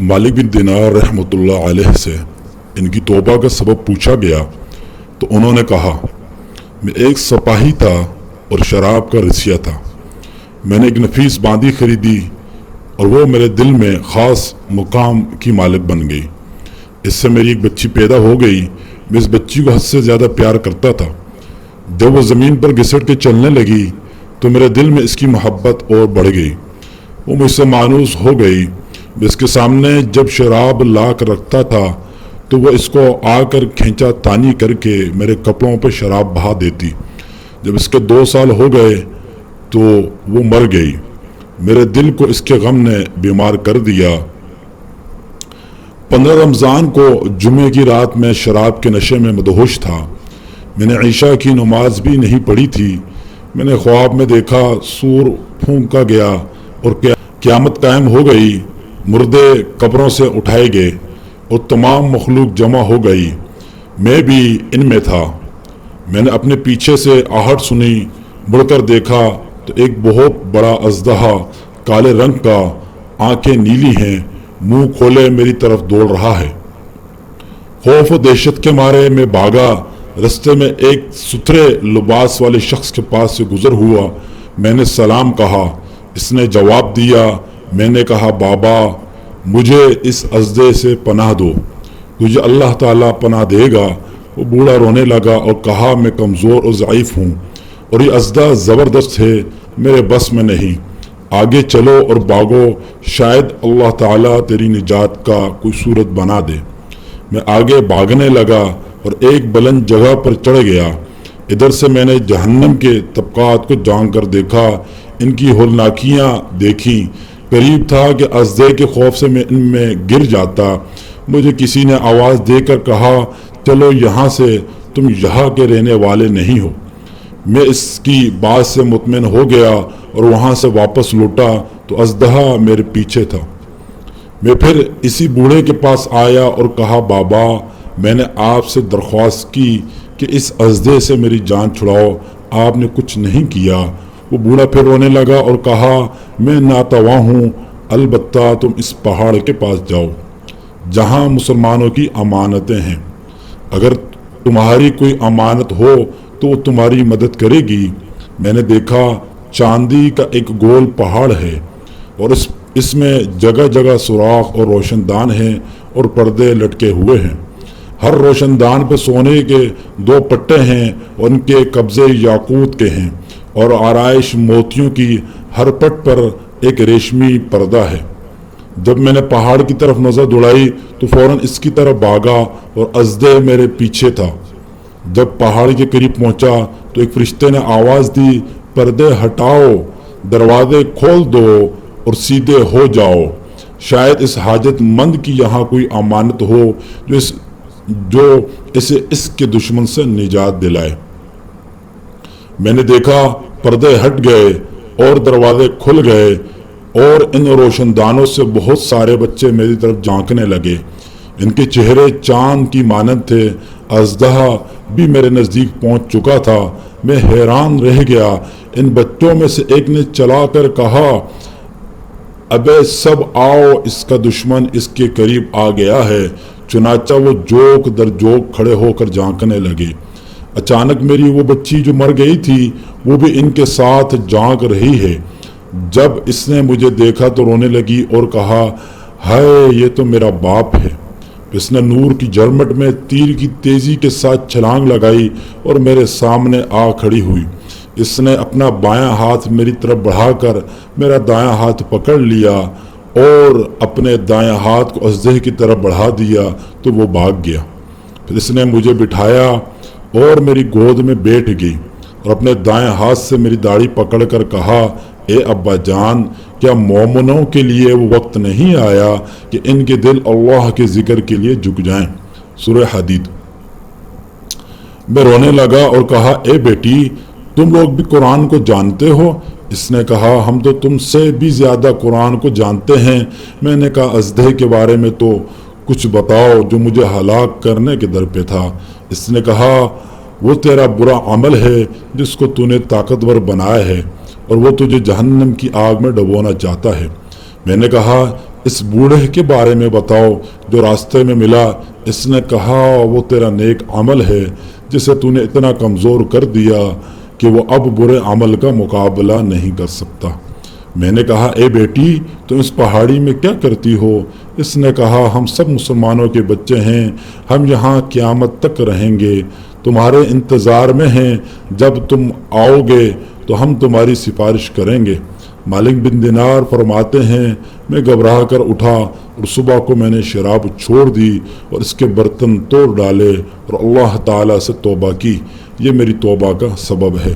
मालिक बिन दिनार रहमतुल्लाह अलैह से इनकी तौबा का सबब पूछा गया तो उन्होंने कहा, मैं एक सिपाही था और शराब का रसिया था। मैंने एक नफीस बांदी खरीदी और वो मेरे दिल में ख़ास मुकाम की मालिक बन गई। इससे मेरी एक बच्ची पैदा हो गई। मैं इस बच्ची को हद से ज़्यादा प्यार करता था। जब वो ज़मीन पर घिसट के चलने लगी तो मेरे दिल में इसकी मोहब्बत और बढ़ गई। वो मुझसे मायूस हो गई। मैं इसके सामने जब शराब ला कर रखता था तो वह इसको आकर खींचा तानी करके मेरे कपड़ों पर शराब बहा देती। जब इसके 2 साल हो गए तो वो मर गई। मेरे दिल को इसके गम ने बीमार कर दिया। 15 रमज़ान को जुमे की रात में शराब के नशे में मदहोश था। मैंने ईशा की नमाज भी नहीं पढ़ी थी। मैंने ख्वाब में देखा सूर फूंका गया और क़यामत कायम हो गई। मुर्दे कब्रों से उठाए गए और तमाम मखलूक जमा हो गई। मैं भी इनमें था। मैंने अपने पीछे से आहट सुनी। मुड़कर देखा तो एक बहुत बड़ा अजदहा काले रंग का, आंखें नीली हैं, मुंह खोले मेरी तरफ दौड़ रहा है। खौफ और दहशत के मारे मैं भागा। रास्ते में एक सुथरे लिबास वाले शख्स के पास से गुजर हुआ। मैंने सलाम कहा। इसने जवाब दिया। मैंने कहा, बाबा मुझे इस अज़दे से पनाह दो, तुझे अल्लाह ताला पनाह देगा। वो बूढ़ा रोने लगा और कहा, मैं कमज़ोर और ज़ईफ़ हूँ और ये अज़दा ज़बरदस्त है, मेरे बस में नहीं। आगे चलो और भागो, शायद अल्लाह ताला तेरी निजात का कोई सूरत बना दे। मैं आगे भागने लगा और एक बुलंद जगह पर चढ़ गया। इधर से मैंने जहन्नम के तबकात को जान कर देखा। इनकी होलनाकियाँ देखी। करीब था कि अज़दे के खौफ से मैं इनमें गिर जाता। मुझे किसी ने आवाज़ देकर कहा, चलो यहाँ से, तुम यहाँ के रहने वाले नहीं हो। मैं इसकी बात से मुतमिन हो गया और वहाँ से वापस लौटा तो अज़दहा मेरे पीछे था। मैं फिर इसी बूढ़े के पास आया और कहा, बाबा मैंने आपसे दरख्वास्त की कि इस अज़दे से मेरी जान छुड़ाओ, आपने कुछ नहीं किया। वो बूढ़ा फिर रोने लगा और कहा, मैं नातवा हूँ, अलबत्ता तुम इस पहाड़ के पास जाओ जहाँ मुसलमानों की अमानतें हैं। अगर तुम्हारी कोई अमानत हो तो वो तुम्हारी मदद करेगी। मैंने देखा चांदी का एक गोल पहाड़ है और इसमें जगह जगह सुराख और रोशनदान हैं और पर्दे लटके हुए हैं। हर रोशनदान पर सोने के 2 पट्टे हैं और उनके कब्जे याकूत के हैं और आराइश मोतियों की। हर पट पर एक रेशमी पर्दा है। जब मैंने पहाड़ की तरफ नज़र दौड़ाई तो फौरन इसकी तरफ भागा और अज़दे मेरे पीछे था। जब पहाड़ के करीब पहुंचा तो एक फरिश्ते ने आवाज़ दी, पर्दे हटाओ, दरवाजे खोल दो और सीधे हो जाओ। शायद इस हाजतमंद की यहाँ कोई अमानत हो जो इसे इसके दुश्मन से निजात दिलाए। मैंने देखा पर्दे हट गए और दरवाजे खुल गए और इन रोशनदानों से बहुत सारे बच्चे मेरी तरफ झांकने लगे। इनके चेहरे चांद की मानंद थे। अज़दहा भी मेरे नज़दीक पहुंच चुका था। मैं हैरान रह गया। इन बच्चों में से एक ने चलाकर कहा, अबे सब आओ, इसका दुश्मन इसके करीब आ गया है। चुनाचा वो जोक दर जोक खड़े होकर झांकने लगे। अचानक मेरी वो बच्ची जो मर गई थी वो भी इनके साथ झांक रही है। जब इसने मुझे देखा तो रोने लगी और कहा, हाय ये तो मेरा बाप है। इसने नूर की झरमट में तीर की तेजी के साथ छलांग लगाई और मेरे सामने आ खड़ी हुई। इसने अपना बायां हाथ मेरी तरफ बढ़ाकर मेरा दायां हाथ पकड़ लिया और अपने दायां हाथ को अज़दे की तरफ बढ़ा दिया तो वो भाग गया। फिर इसने मुझे बिठाया और मेरी गोद में बैठ गई और अपने दाएं हाथ से मेरी दाढ़ी पकड़कर कहा, ए अब्बा जान, क्या मोमिनों के लिए वो वक्त नहीं आया कि इनके दिल अल्लाह के जिक्र के लिए झुक जाएं। सूरह हदीद। मैं रोने लगा और कहा, ए बेटी तुम लोग भी कुरान को जानते हो? इसने कहा, हम तो तुमसे भी ज़्यादा कुरान को जानते हैं। मैंने कहा, अज़दे के बारे में तो कुछ बताओ जो मुझे हलाक करने के दर पे था। इसने कहा, वो तेरा बुरा अमल है जिसको तूने ताकतवर बनाया है और वो तुझे जहन्नम की आग में डुबोना चाहता है। मैंने कहा, اس بوڑھے کے بارے میں بتاؤ جو راستے میں ملا۔ اس نے کہا وہ تیرا نیک عمل ہے جسے تو نے اتنا کمزور کر دیا کہ وہ اب برے عمل کا مقابلہ نہیں کر سکتا۔ میں نے کہا اے بیٹی تم اس پہاڑی میں کیا کرتی ہو؟ اس نے کہا ہم سب مسلمانوں کے بچے ہیں، ہم یہاں قیامت تک رہیں گے، تمہارے انتظار میں ہیں، جب تم آؤ گے تو ہم تمہاری سفارش کریں گے۔ مالک بن دینار فرماتے ہیں میں گھبرا کر اٹھا اور صبح کو میں نے شراب چھوڑ دی اور اس کے برتن توڑ ڈالے اور اللہ تعالیٰ سے توبہ کی۔ یہ میری توبہ کا سبب ہے۔